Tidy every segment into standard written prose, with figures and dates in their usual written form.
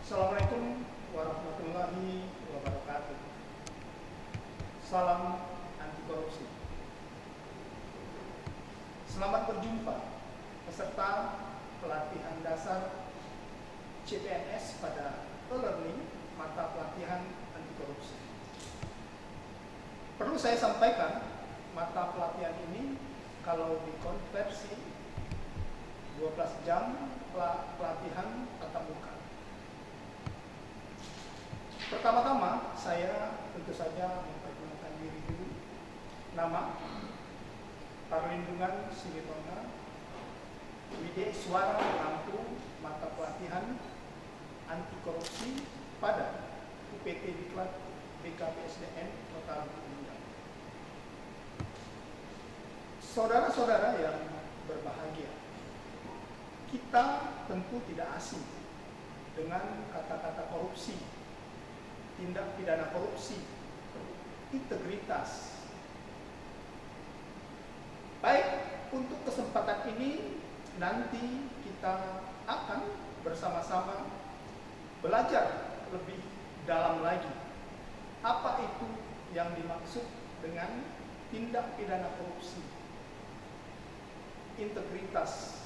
Assalamualaikum warahmatullahi wabarakatuh. Salam anti korupsi. Selamat berjumpa peserta pelatihan dasar CPNS pada e-learning mata pelatihan anti korupsi. Perlu saya sampaikan, mata pelatihan ini kalau dikonversi 12 jam pelatihan tatap muka. Pertama-tama saya tentu saja memperkenalkan diri dulu. Nama Perlindungan Silitonga, Widya Suara menampung mata pelatihan anti korupsi pada UPT Diklat BKPSDM Kota Lubuk Linggau. Saudara-saudara yang berbahagia, kita tentu tidak asing dengan kata-kata korupsi, tindak pidana korupsi, integritas. Baik, untuk kesempatan ini nanti kita akan bersama-sama belajar lebih dalam lagi apa itu yang dimaksud dengan tindak pidana korupsi, integritas,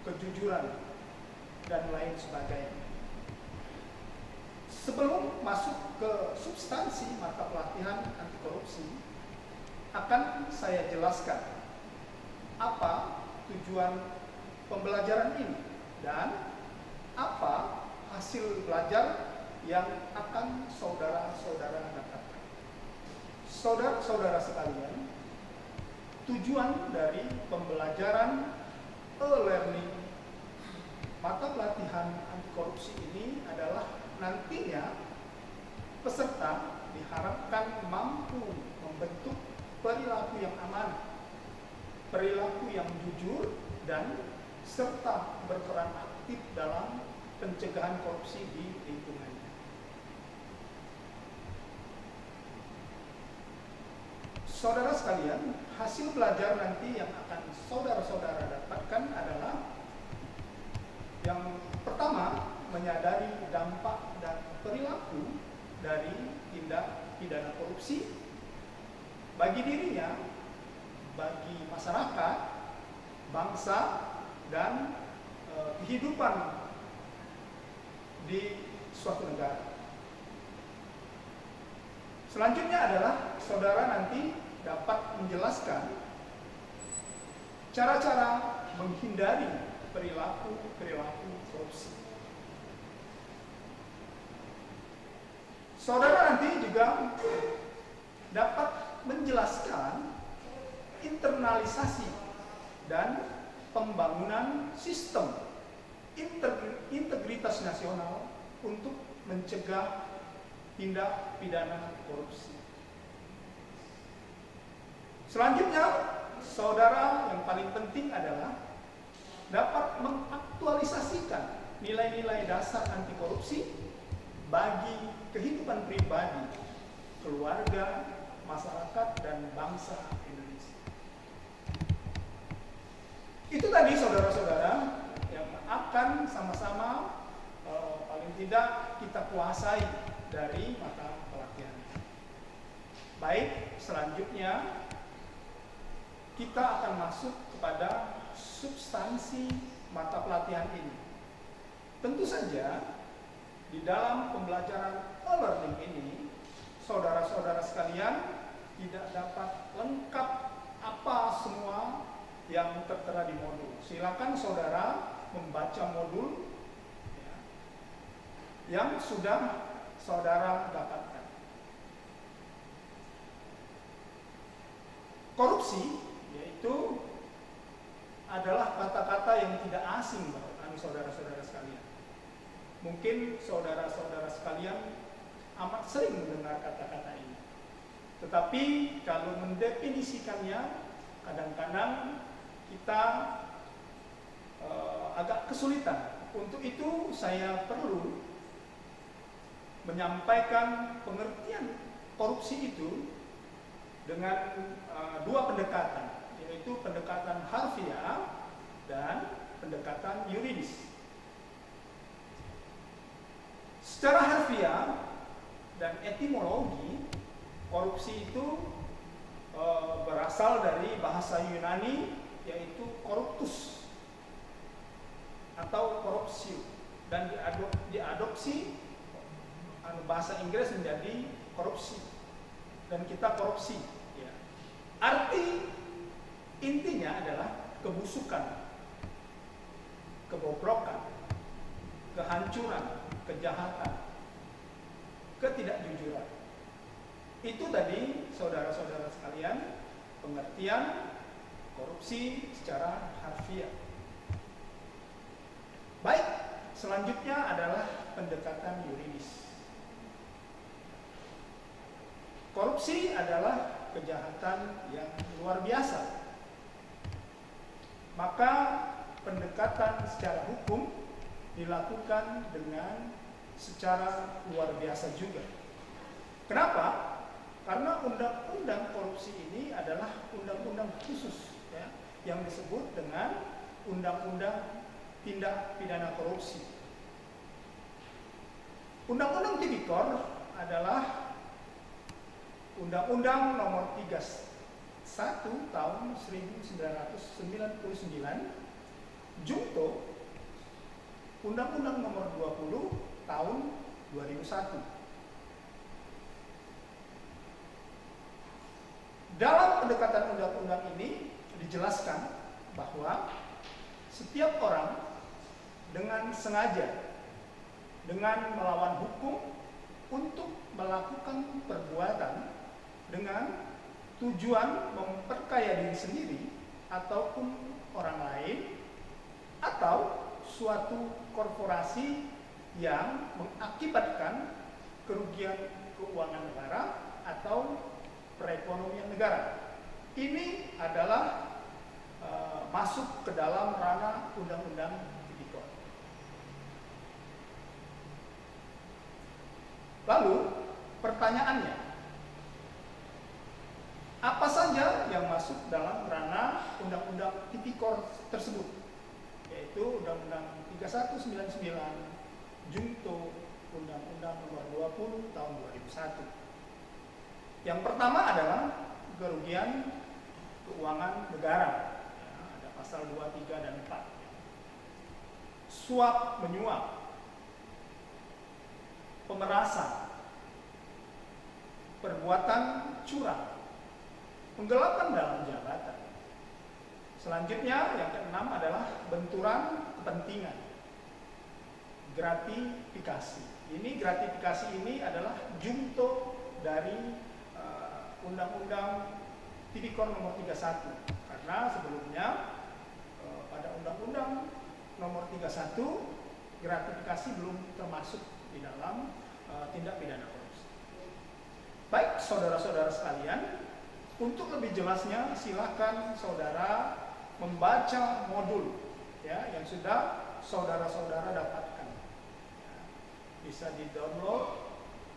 kejujuran, dan lain sebagainya. Sebelum masuk ke substansi mata pelatihan anti korupsi, akan saya jelaskan apa tujuan pembelajaran ini dan apa hasil belajar yang akan saudara-saudara dapatkan. Saudara-saudara sekalian, tujuan dari pembelajaran e-learning mata pelatihan anti korupsi ini adalah nantinya peserta diharapkan mampu membentuk perilaku yang aman, perilaku yang jujur, dan serta berperan aktif dalam pencegahan korupsi di lingkungannya. Saudara sekalian, hasil belajar nanti yang akan saudara-saudara dapatkan adalah yang pertama, menyadari dampak dan perilaku dari tindak pidana korupsi bagi dirinya, bagi masyarakat, bangsa, dan kehidupan di suatu negara. Selanjutnya adalah saudara nanti dapat menjelaskan cara-cara menghindari perilaku korupsi. Saudara nanti juga dapat menjelaskan internalisasi dan pembangunan sistem integritas nasional untuk mencegah tindak pidana korupsi. Selanjutnya, saudara yang paling penting adalah dapat mengaktualisasikan nilai-nilai dasar anti korupsi bagi kehidupan pribadi, keluarga, masyarakat, dan bangsa Indonesia. Itu tadi saudara-saudara yang akan sama-sama paling tidak kita kuasai dari mata pelatihan. Baik, selanjutnya kita akan masuk kepada substansi mata pelatihan ini. Tentu saja di dalam pembelajaran e-learning ini, saudara-saudara sekalian tidak dapat lengkap apa semua yang tertera di modul. Silakan saudara membaca modul yang sudah saudara dapatkan. Korupsi yaitu adalah kata-kata yang tidak asing bagi kami saudara-saudara sekalian. Mungkin saudara-saudara sekalian amat sering mendengar kata-kata ini. Tetapi kalau mendefinisikannya, kadang-kadang kita agak kesulitan. Untuk itu saya perlu menyampaikan pengertian korupsi itu dengan dua pendekatan, yaitu pendekatan harfiah dan pendekatan yuridis. Secara harfiah dan etimologi, korupsi itu berasal dari bahasa Yunani yaitu corruptus atau korupsi, dan diadopsi bahasa Inggris menjadi korupsi, dan kita korupsi ya. Arti intinya adalah kebusukan, kebobrokan, kehancuran, kejahatan, ketidakjujuran. Itu tadi saudara-saudara sekalian pengertian korupsi secara harfiah. Baik, selanjutnya adalah pendekatan yuridis. Korupsi adalah kejahatan yang luar biasa. Maka pendekatan secara hukum dilakukan dengan secara luar biasa juga. Kenapa? Karena undang-undang korupsi ini adalah undang-undang khusus ya, yang disebut dengan undang-undang tindak pidana korupsi. Undang-undang tipikor adalah Undang-Undang Nomor 31 Tahun 1999, Junto Undang-Undang Nomor 20 Tahun 2001. Dalam pendekatan undang-undang ini dijelaskan bahwa setiap orang dengan sengaja, dengan melawan hukum untuk melakukan perbuatan dengan tujuan memperkaya diri sendiri ataupun orang lain, atau suatu korporasi yang mengakibatkan kerugian keuangan negara atau perekonomian negara. Ini adalah masuk ke dalam ranah undang-undang tipikor. Lalu pertanyaannya, apa saja yang masuk dalam ranah undang-undang tipikor tersebut? Yaitu Undang-Undang 3199, Junto Undang-Undang Nomor 20 Tahun 2001. Yang pertama adalah kerugian keuangan negara. Ya, ada pasal 2, 3, dan 4. Suap menyuap, pemerasan, perbuatan curang, penggelapan dalam jabatan. Selanjutnya yang keenam adalah benturan kepentingan, gratifikasi. Ini gratifikasi ini adalah junto dari Undang-Undang Tipikor Nomor 31, karena sebelumnya pada Undang-Undang Nomor 31 gratifikasi belum termasuk di dalam tindak pidana korupsi. Baik, saudara-saudara sekalian, untuk lebih jelasnya silakan saudara membaca modul ya yang sudah saudara-saudara dapatkan. Bisa di-download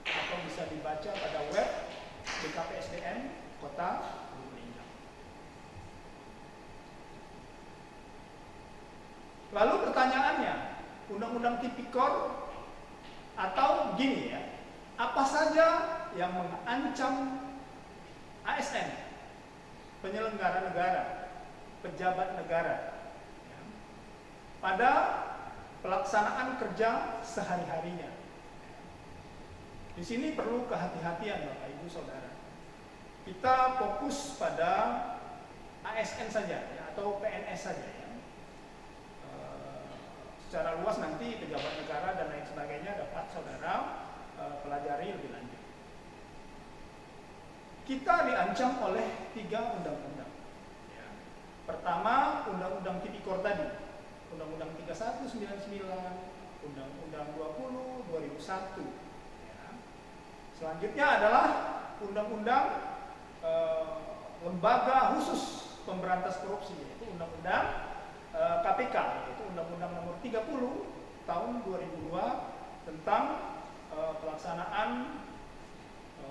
atau bisa dibaca pada web BKPSDM Kota Lubuk. Lalu pertanyaannya, Undang-Undang Tipikor atau gini ya, apa saja yang mengancam ASN, penyelenggara negara, pejabat negara ya, pada pelaksanaan kerja sehari-harinya. Di sini perlu kehati-hatian Bapak Ibu Saudara. Kita fokus pada ASN saja ya, atau PNS saja ya. Secara luas nanti pejabat negara dan lain sebagainya dapat saudara pelajari lebih lanjut. Kita diancam oleh 3 undang-undang. Ya. Pertama, Undang-Undang Tipikor tadi, Undang-Undang 3199, Undang-Undang 20 2001. Selanjutnya adalah Undang-Undang Lembaga Khusus Pemberantas Korupsi, yaitu Undang-Undang KPK, yaitu Undang-Undang Nomor 30 Tahun 2002 tentang pelaksanaan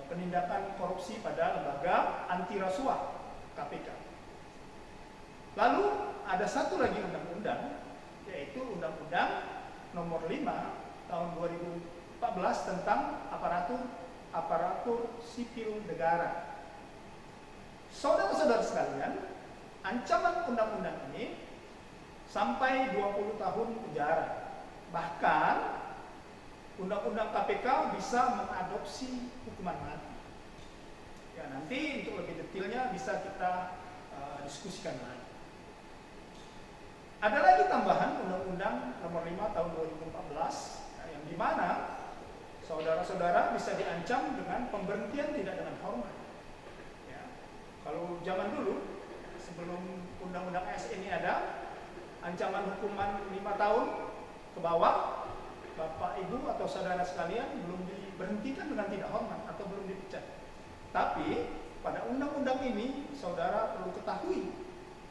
penindakan korupsi pada lembaga anti rasuah KPK. Lalu ada satu lagi undang-undang, yaitu Undang-Undang Nomor 5 Tahun 2014 14 tentang aparatur sipil negara. Saudara-saudara sekalian, ancaman undang-undang ini sampai 20 tahun penjara. Bahkan undang-undang KPK bisa mengadopsi hukuman mati. Ya, nanti untuk lebih detailnya bisa kita diskusikan lagi. Ada lagi tambahan Undang-Undang Nomor 5 Tahun 2014 yang dimana saudara-saudara bisa diancam dengan pemberhentian tidak dengan hormat. Ya. Kalau zaman dulu sebelum Undang-Undang ASN ini ada, ancaman hukuman 5 tahun ke bawah, Bapak, Ibu, atau saudara sekalian belum diberhentikan dengan tidak hormat atau belum dipecat. Tapi pada undang-undang ini saudara perlu ketahui,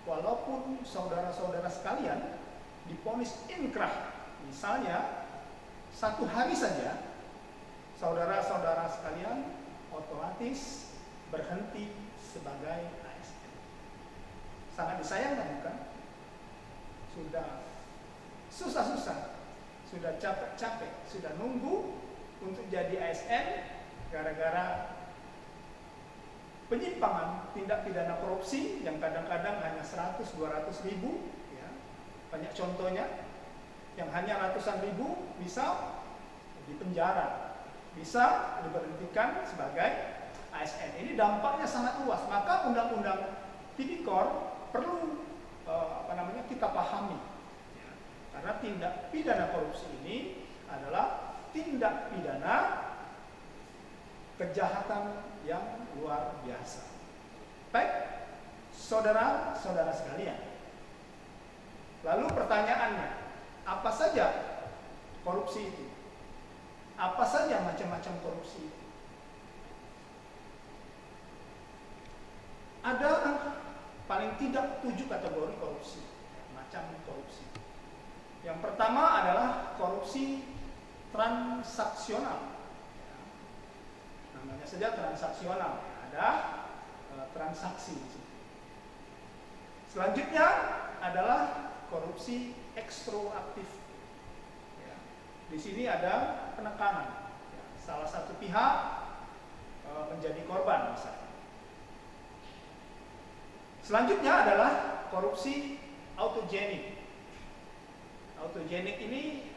walaupun saudara-saudara sekalian divonis inkrah, misalnya 1 hari saja, saudara-saudara sekalian otomatis berhenti sebagai ASN. Sangat disayangkan, bukan? Sudah susah-susah, sudah capek-capek, sudah nunggu untuk jadi ASN gara-gara penyimpangan tindak pidana korupsi yang kadang-kadang hanya 100-200 ribu, ya. Banyak contohnya yang hanya ratusan ribu bisa dipenjara, bisa diberhentikan sebagai ASN. Ini dampaknya sangat luas. Maka undang-undang tipikor perlu kita pahami, ya. Karena tindak pidana korupsi ini adalah tindak pidana kejahatan yang luar biasa. Baik, saudara-saudara sekalian. Lalu pertanyaannya, apa saja korupsi itu? Apa saja macam-macam korupsi itu? Ada paling tidak 7 kategori korupsi, macam korupsi. Yang pertama adalah korupsi transaksional. Namanya saja transaksional, ada transaksi. Selanjutnya adalah korupsi ekstroaktif. Ya. Di sini ada penekanan, ya. Salah satu pihak menjadi korban misalnya. Selanjutnya adalah korupsi autogenik. Autogenik ini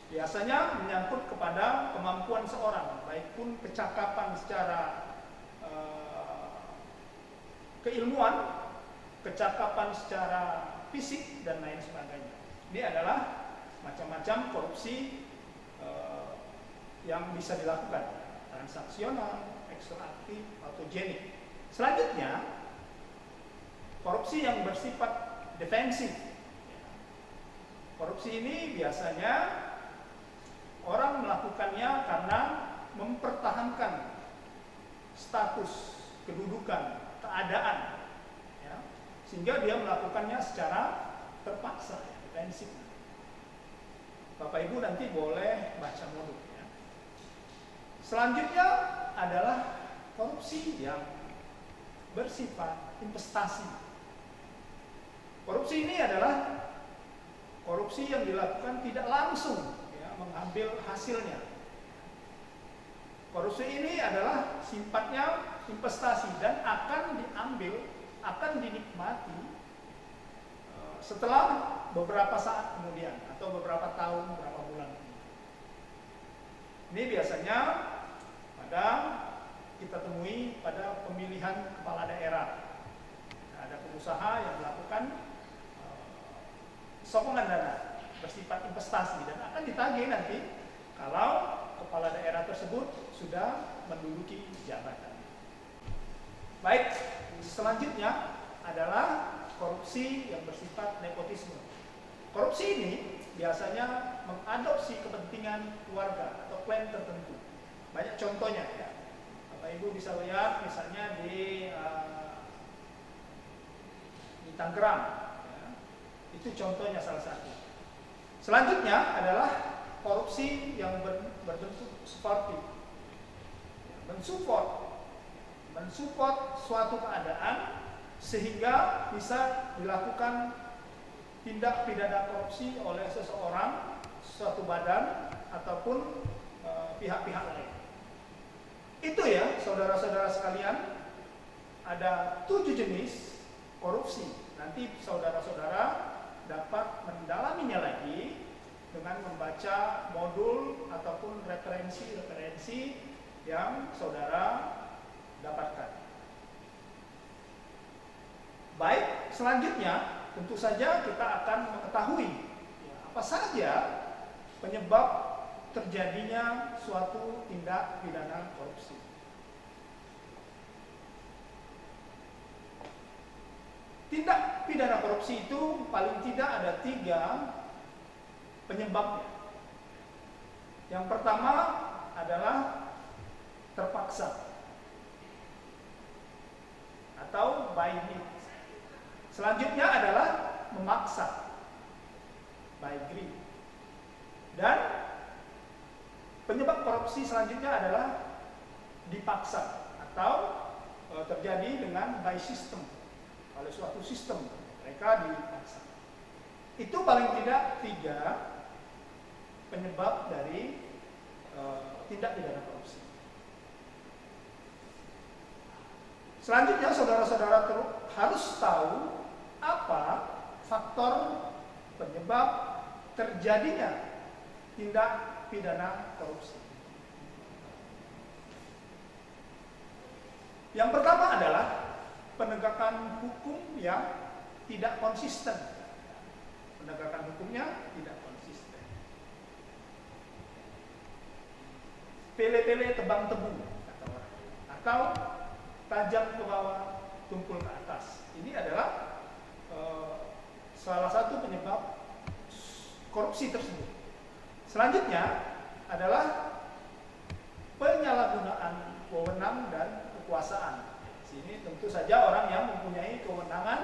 biasanya menyangkut kepada kemampuan seorang, baik pun kecakapan secara keilmuan, kecakapan secara fisik, dan lain sebagainya. Ini adalah macam-macam korupsi yang bisa dilakukan, transaksional, ekstraktif, autogenik. Selanjutnya, korupsi yang bersifat defensif. Korupsi ini biasanya orang melakukannya karena mempertahankan status, kedudukan, keadaan, ya, sehingga dia melakukannya secara terpaksa, ya, defensif. Bapak Ibu nanti boleh baca modul, ya. Selanjutnya adalah korupsi yang bersifat investasi. Korupsi ini adalah korupsi yang dilakukan tidak langsung, ya, mengambil hasilnya. Korupsi ini adalah sifatnya investasi dan akan diambil, akan dinikmati setelah beberapa saat kemudian atau beberapa tahun, beberapa bulan. Ini biasanya kita temui pada pemilihan kepala daerah. Ada pengusaha yang melakukan sokongan dana bersifat investasi dan akan ditagih nanti kalau kepala daerah tersebut sudah menduduki jabatan. Baik, selanjutnya adalah korupsi yang bersifat nepotisme. Korupsi ini biasanya mengadopsi kepentingan keluarga atau klan tertentu. Banyak contohnya, ya. Bapak Ibu bisa lihat misalnya di Tangerang, ya. Itu contohnya salah satu. Selanjutnya adalah korupsi yang berbentuk suportif. Mensupport suatu keadaan sehingga bisa dilakukan tindak pidana korupsi oleh seseorang, suatu badan ataupun pihak-pihak lain. Itu ya, saudara-saudara sekalian, ada 7 jenis korupsi. Nanti saudara-saudara dapat mendalaminya lagi dengan membaca modul ataupun referensi-referensi yang saudara dapatkan. Baik, selanjutnya tentu saja kita akan mengetahui apa saja penyebab terjadinya suatu tindak pidana korupsi. Tindak pidana korupsi itu paling tidak ada 3 penyebabnya. Yang pertama adalah terpaksa atau by need. Selanjutnya adalah memaksa, by greed. Dan penyebab korupsi selanjutnya adalah dipaksa atau terjadi dengan by system, oleh suatu sistem mereka dipaksa. Itu paling tidak 3 penyebab dari tindak pidana korupsi. Selanjutnya saudara-saudara harus tahu apa faktor penyebab terjadinya tindak pidana korupsi. Yang pertama adalah penegakan hukum yang tidak konsisten. Penegakan hukumnya tidak konsisten. Tele-tele tebang tebu, kata orang. Atau tajam ke bawah, tumpul ke atas. Ini adalah salah satu penyebab korupsi tersebut. Selanjutnya adalah penyalahgunaan wewenang dan kekuasaan. Sini tentu saja orang yang mempunyai kewenangan,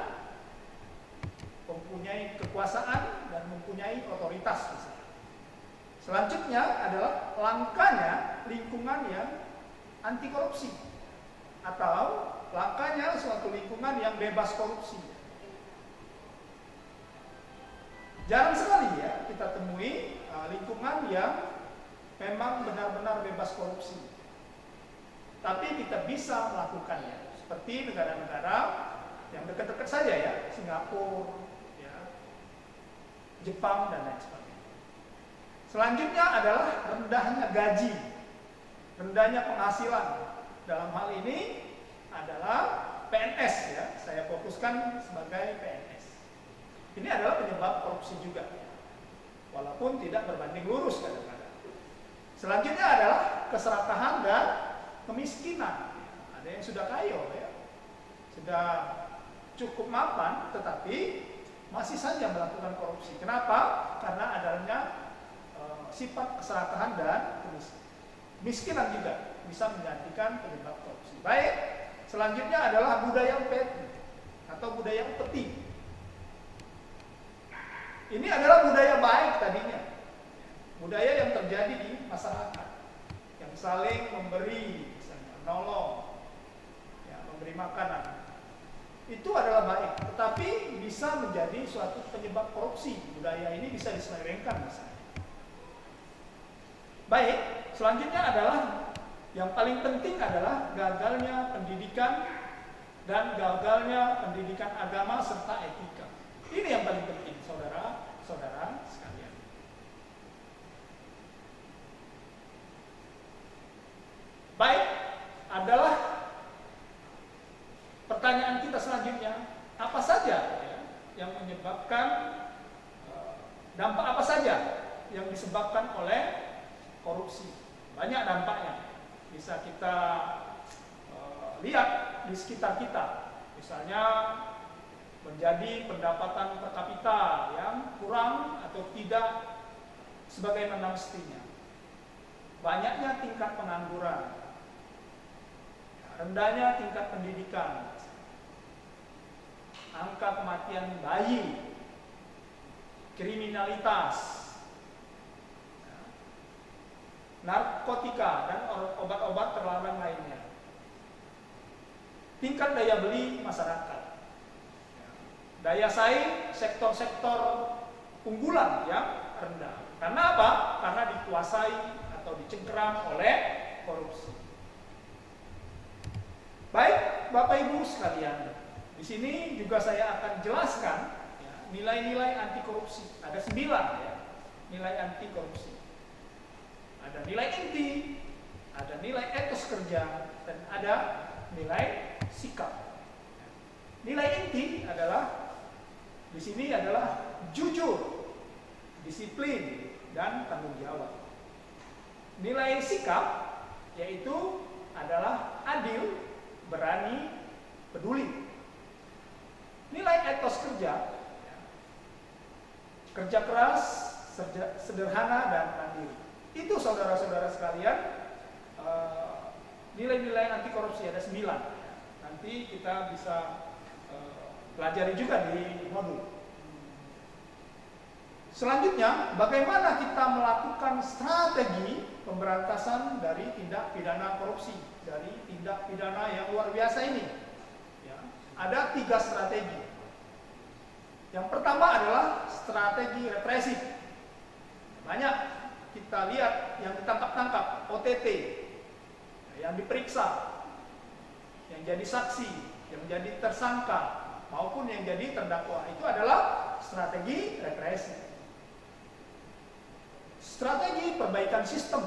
mempunyai kekuasaan, dan mempunyai otoritas misalnya. Selanjutnya adalah langkanya lingkungan yang anti korupsi atau langkanya suatu lingkungan yang bebas korupsi. Jarang sekali ya kita temui lingkungan yang memang benar-benar bebas korupsi. Tapi kita bisa melakukannya seperti negara-negara yang dekat-dekat saja ya, Singapura, ya, Jepang dan lain sebagainya. Selanjutnya adalah rendahnya gaji, rendahnya penghasilan. Dalam hal ini adalah PNS ya, saya fokuskan sebagai PNS. Ini adalah penyebab korupsi juga, walaupun tidak berbanding lurus kadang-kadang. Selanjutnya adalah keserakahan dan kemiskinan. Ada yang sudah kaya ya, sudah cukup mapan, tetapi masih saja melakukan korupsi. Kenapa? Karena adanya sifat keserakahan dan kemiskinan juga bisa menggantikan penyebab korupsi. Baik, selanjutnya adalah budaya petty atau budaya peti. Ini adalah budaya baik tadinya, budaya yang terjadi di masyarakat, yang saling memberi, misalnya menolong, ya, memberi makanan. Itu adalah baik, tetapi bisa menjadi suatu penyebab korupsi. Budaya ini bisa diselewengkan misalnya. Baik, selanjutnya adalah yang paling penting adalah gagalnya pendidikan dan gagalnya pendidikan agama serta etika. Ini yang paling penting, saudara-saudara sekalian. Baik, adalah pertanyaan kita selanjutnya, apa saja ya, yang menyebabkan dampak apa saja yang disebabkan oleh korupsi? Banyak dampaknya. Bisa kita lihat di sekitar kita. Misalnya menjadi pendapatan per kapita yang kurang atau tidak sebagaimana mestinya. Banyaknya tingkat pengangguran. Rendahnya tingkat pendidikan. Angka kematian bayi. Kriminalitas. Narkotika dan obat-obat terlarang lainnya. Tingkat daya beli masyarakat. Daya saing sektor-sektor unggulan yang rendah. Karena apa? Karena dikuasai atau dicengkeram oleh korupsi. Baik, Bapak Ibu sekalian, di sini juga saya akan jelaskan ya, nilai-nilai anti korupsi. Ada 9 ya, nilai anti korupsi. Ada nilai inti, ada nilai etos kerja, dan ada nilai sikap. Nilai inti adalah di sini adalah jujur, disiplin, dan tanggung jawab. Nilai sikap yaitu adalah adil, berani, peduli. Nilai etos kerja, kerja keras, sederhana, dan mandiri. Itu saudara-saudara sekalian, nilai-nilai anti korupsi ada 9. Nanti kita bisa pelajari juga di modul. Selanjutnya, bagaimana kita melakukan strategi pemberantasan dari tindak pidana korupsi, dari tindak pidana yang luar biasa ini. Ya, ada 3 strategi. Yang pertama adalah strategi represif. Banyak kita lihat yang ditangkap-tangkap, OTT, yang diperiksa, yang jadi saksi, yang jadi tersangka, maupun yang jadi terdakwa. Itu adalah strategi represif. Strategi perbaikan sistem,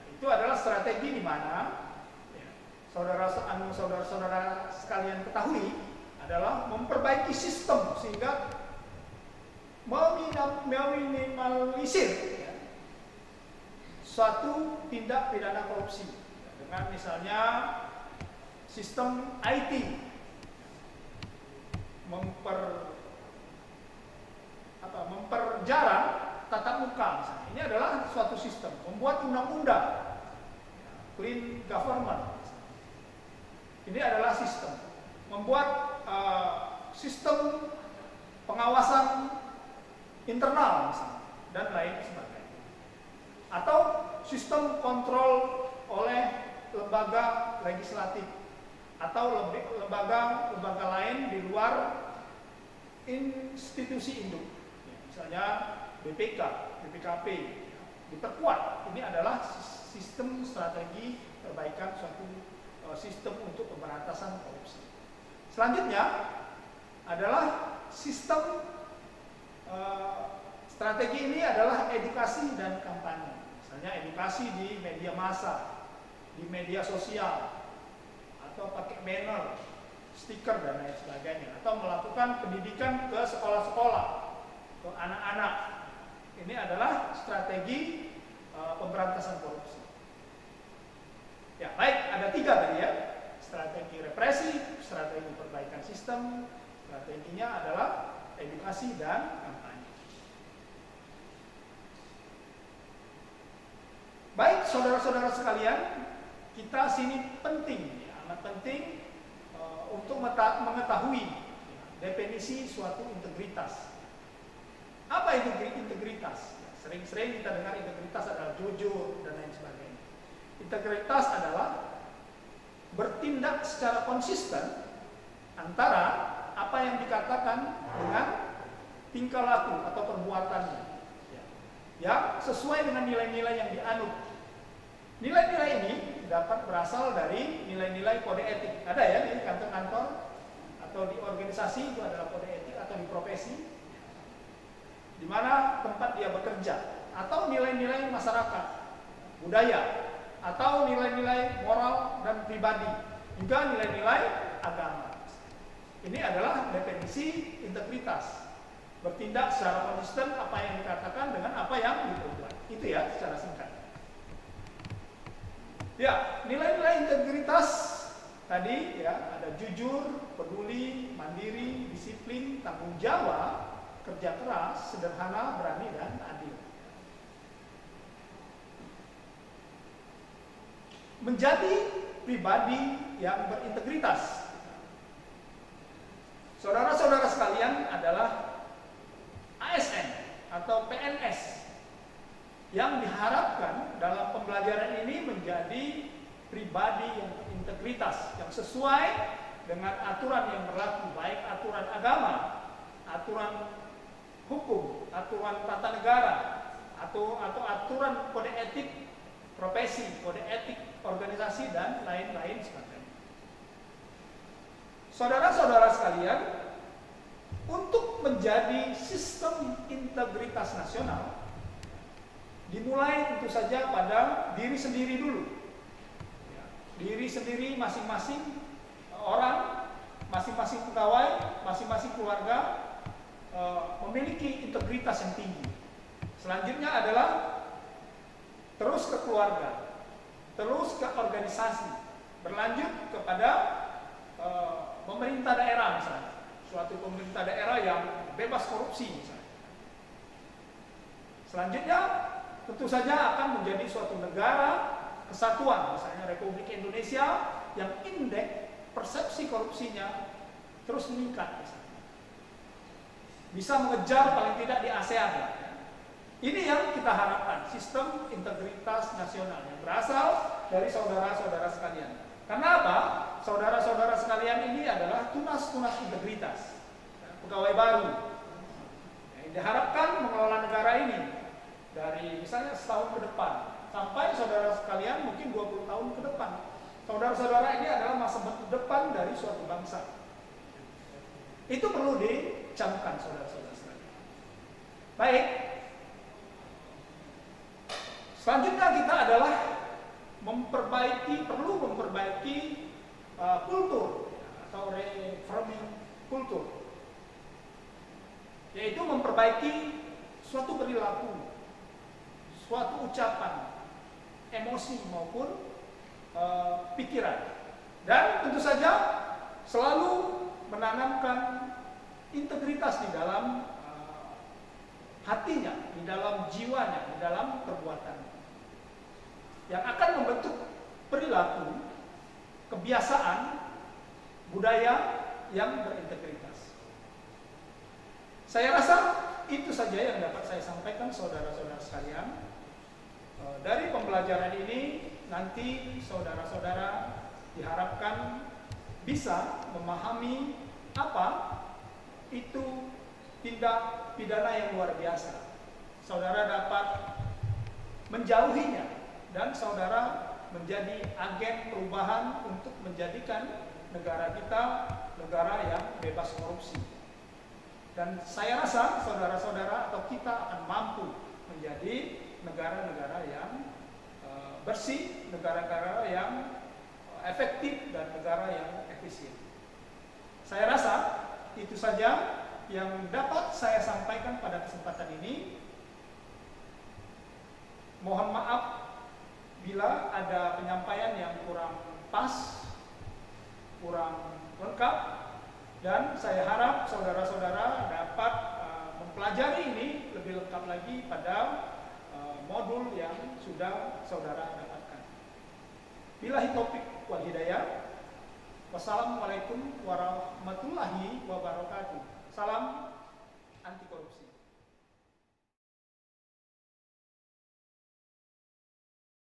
itu adalah strategi di mana saudara-saudara sekalian ketahui adalah memperbaiki sistem sehingga meminimalisir suatu tindak pidana korupsi dengan misalnya sistem IT, memperjarang tatap muka misalnya. Ini adalah suatu sistem. Membuat undang-undang, clean government. Ini adalah sistem. Membuat sistem pengawasan internal misalnya, dan lain sebagainya. Atau sistem kontrol oleh lembaga legislatif atau lembaga lain di luar institusi induk. Misalnya BPK, BPKP diperkuat. Ini adalah sistem strategi perbaikan suatu sistem untuk pemberantasan korupsi. Selanjutnya adalah sistem strategi ini adalah edukasi dan kampanye. Misalnya edukasi di media massa, di media sosial, atau pakai banner, stiker dan lain sebagainya, atau melakukan pendidikan ke sekolah-sekolah, ke anak-anak. Ini adalah strategi pemberantasan korupsi. Ya, baik, ada 3 tadi ya. Strategi represi, strategi perbaikan sistem, strateginya adalah edukasi dan kampanye. Baik, saudara-saudara sekalian, kita sini penting, ya, amat penting untuk mengetahui definisi suatu integritas. Apa itu integritas? Sering-sering kita dengar integritas adalah jujur dan lain sebagainya. Integritas adalah bertindak secara konsisten antara apa yang dikatakan dengan tingkah laku atau perbuatannya, yang sesuai dengan nilai-nilai yang dianut. Nilai-nilai ini dapat berasal dari nilai-nilai kode etik. Ada ya di kantor-kantor atau di organisasi, itu adalah kode etik, atau di profesi di mana tempat dia bekerja, atau nilai-nilai masyarakat, budaya, atau nilai-nilai moral dan pribadi, juga nilai-nilai agama. Ini adalah definisi integritas. Bertindak secara konsisten apa yang dikatakan dengan apa yang diperbuat. Itu ya secara singkat. Ya, nilai-nilai integritas tadi ya ada jujur, peduli, mandiri, disiplin, tanggung jawab, kerja keras, sederhana, berani, dan adil. Menjadi pribadi yang berintegritas. Saudara-saudara sekalian adalah ASN atau PNS yang diharapkan dalam pembelajaran ini menjadi pribadi yang berintegritas, yang sesuai dengan aturan yang berlaku, baik aturan agama, aturan hukum, aturan tata negara, atau aturan kode etik profesi, kode etik organisasi dan lain-lain sebagainya. Saudara-saudara sekalian, untuk menjadi sistem integritas nasional dimulai tentu saja pada diri sendiri dulu. Diri sendiri masing-masing orang, masing-masing pegawai, masing-masing keluarga memiliki integritas yang tinggi. Selanjutnya adalah terus ke keluarga, terus ke organisasi, berlanjut kepada pemerintah daerah misalnya, suatu pemerintah daerah yang bebas korupsi misalnya. Selanjutnya tentu saja akan menjadi suatu negara kesatuan, misalnya Republik Indonesia yang indeks persepsi korupsinya terus meningkat misalnya. Bisa mengejar paling tidak di ASEAN ya. Ini yang kita harapkan, sistem integritas nasional yang berasal dari saudara-saudara sekalian. Karena apa? Saudara-saudara sekalian ini adalah tunas-tunas integritas, pegawai baru yang diharapkan mengelola negara ini dari misalnya setahun ke depan sampai saudara sekalian mungkin 20 tahun ke depan. Saudara-saudara ini adalah masa depan dari suatu bangsa. Itu perlu dicamkan saudara-saudara sekalian. Baik. Selanjutnya kita adalah perlu memperbaiki kultur atau reforming kultur, yaitu memperbaiki suatu perilaku, suatu ucapan, emosi maupun pikiran, dan tentu saja selalu menanamkan integritas di dalam hatinya, di dalam jiwanya, di dalam perbuatannya, yang akan membentuk perilaku, kebiasaan, budaya yang berintegritas. Saya rasa itu saja yang dapat saya sampaikan saudara-saudara sekalian. Dari pembelajaran ini nanti saudara-saudara diharapkan bisa memahami apa itu tindak pidana yang luar biasa. Saudara dapat menjauhinya dan saudara menjadi agen perubahan untuk menjadikan negara kita negara yang bebas korupsi. Dan saya rasa saudara-saudara atau kita akan mampu menjadi negara-negara yang bersih, negara-negara yang efektif dan negara yang efisien. Saya rasa itu saja yang dapat saya sampaikan pada kesempatan ini. Mohon maaf bila ada penyampaian yang kurang pas, kurang lengkap, dan saya harap saudara-saudara dapat mempelajari ini lebih lengkap lagi pada modul yang sudah saudara dapatkan. Billahi taufik wal hidayah. Wassalamualaikum warahmatullahi wabarakatuh. Salam anti korupsi.